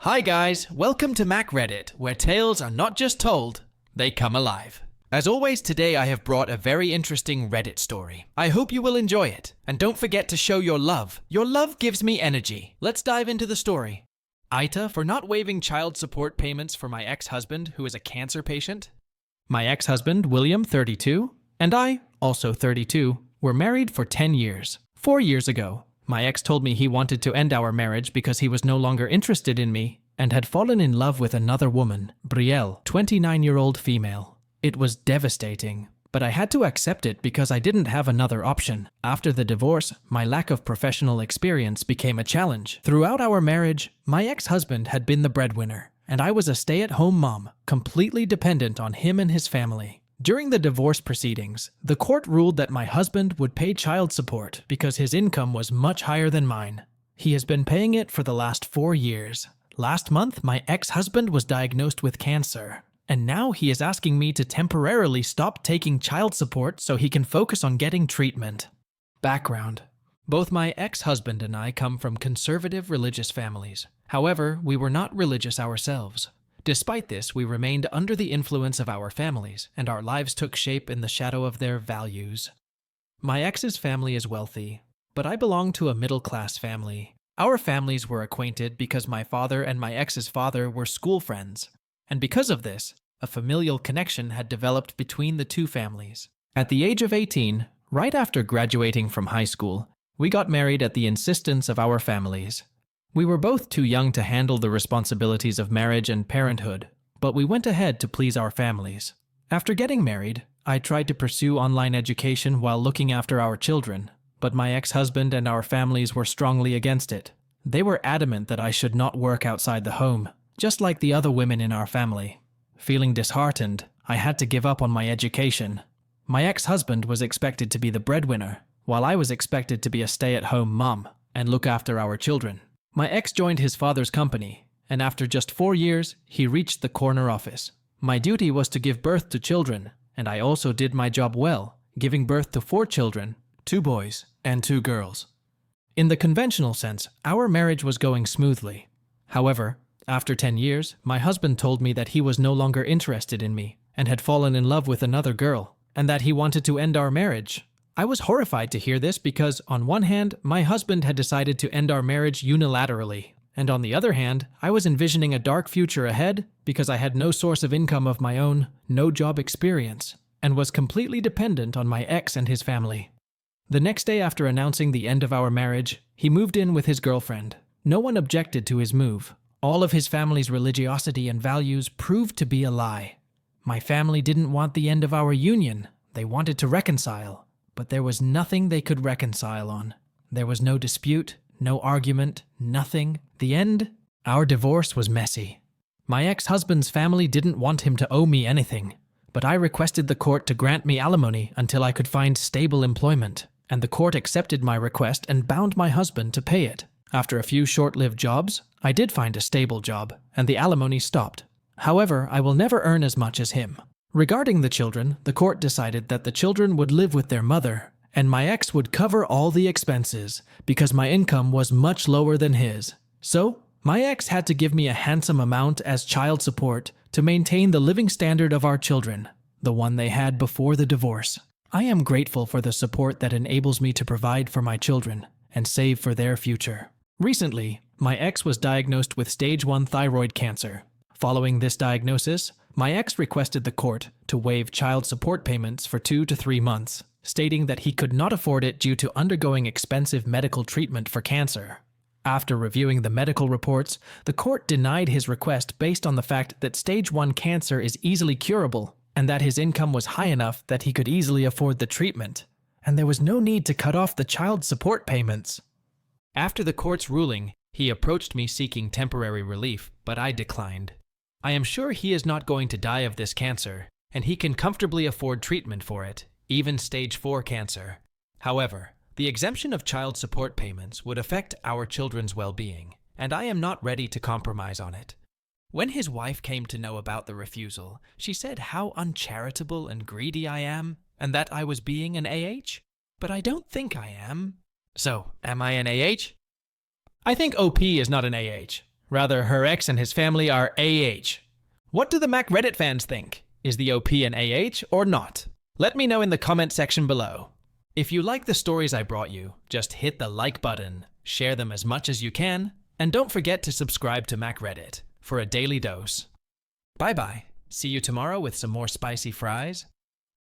Hi guys, welcome to MacReddit, where tales are not just told, they come alive. As always, today I have brought a very interesting Reddit story. I hope you will enjoy it, and don't forget to show your love. Your love gives me energy. Let's dive into the story. AITA for not waiving child support payments for my ex-husband who is a cancer patient. My ex-husband, William, 32, and I, also 32, were married for 10 years. 4 years ago, my ex told me he wanted to end our marriage because he was no longer interested in me and had fallen in love with another woman, Brielle, 29-year-old female. It was devastating, but I had to accept it because I didn't have another option. After the divorce, my lack of professional experience became a challenge. Throughout our marriage, my ex-husband had been the breadwinner, and I was a stay-at-home mom, completely dependent on him and his family. During the divorce proceedings, the court ruled that my husband would pay child support because his income was much higher than mine. He has been paying it for the last 4 years. Last month, my ex-husband was diagnosed with cancer, and now he is asking me to temporarily stop taking child support so he can focus on getting treatment. Background: both my ex-husband and I come from conservative religious families. However, we were not religious ourselves. Despite this, we remained under the influence of our families, and our lives took shape in the shadow of their values. My ex's family is wealthy, but I belong to a middle-class family. Our families were acquainted because my father and my ex's father were school friends, and because of this, a familial connection had developed between the two families. At the age of 18, right after graduating from high school, we got married at the insistence of our families. We were both too young to handle the responsibilities of marriage and parenthood, but we went ahead to please our families. After getting married, I tried to pursue online education while looking after our children, but my ex-husband and our families were strongly against it. They were adamant that I should not work outside the home, just like the other women in our family. Feeling disheartened, I had to give up on my education. My ex-husband was expected to be the breadwinner, while I was expected to be a stay-at-home mom and look after our children. My ex joined his father's company, and after just 4 years, he reached the corner office. My duty was to give birth to children, and I also did my job well, giving birth to 4 children, 2 boys and 2 girls. In the conventional sense, our marriage was going smoothly. However, after 10 years, my husband told me that he was no longer interested in me and had fallen in love with another girl, and that he wanted to end our marriage. I was horrified to hear this because, on one hand, my husband had decided to end our marriage unilaterally, and on the other hand, I was envisioning a dark future ahead because I had no source of income of my own, no job experience, and was completely dependent on my ex and his family. The next day after announcing the end of our marriage, he moved in with his girlfriend. No one objected to his move. All of his family's religiosity and values proved to be a lie. My family didn't want the end of our union. They wanted to reconcile. But there was nothing they could reconcile on. There was no dispute, no argument, nothing. The end? Our divorce was messy. My ex-husband's family didn't want him to owe me anything, but I requested the court to grant me alimony until I could find stable employment, and the court accepted my request and bound my husband to pay it. After a few short-lived jobs, I did find a stable job, and the alimony stopped. However, I will never earn as much as him. Regarding the children, the court decided that the children would live with their mother, and my ex would cover all the expenses because my income was much lower than his. So, my ex had to give me a handsome amount as child support to maintain the living standard of our children, the one they had before the divorce. I am grateful for the support that enables me to provide for my children and save for their future. Recently, my ex was diagnosed with stage 1 thyroid cancer. Following this diagnosis, my ex requested the court to waive child support payments for 2 to 3 months, stating that he could not afford it due to undergoing expensive medical treatment for cancer. After reviewing the medical reports, the court denied his request based on the fact that stage 1 cancer is easily curable and that his income was high enough that he could easily afford the treatment, and there was no need to cut off the child support payments. After the court's ruling, he approached me seeking temporary relief, but I declined. I am sure he is not going to die of this cancer, and he can comfortably afford treatment for it, even stage 4 cancer. However, the exemption of child support payments would affect our children's well-being, and I am not ready to compromise on it. When his wife came to know about the refusal, she said how uncharitable and greedy I am, and that I was being an AH. But I don't think I am. So, am I an AH? I think OP is not an AH. Rather, her ex and his family are AH. What do the Mac Reddit fans think? Is the OP an AH or not? Let me know in the comment section below. If you like the stories I brought you, just hit the like button, share them as much as you can, and don't forget to subscribe to Mac Reddit for a daily dose. Bye bye. See you tomorrow with some more spicy fries.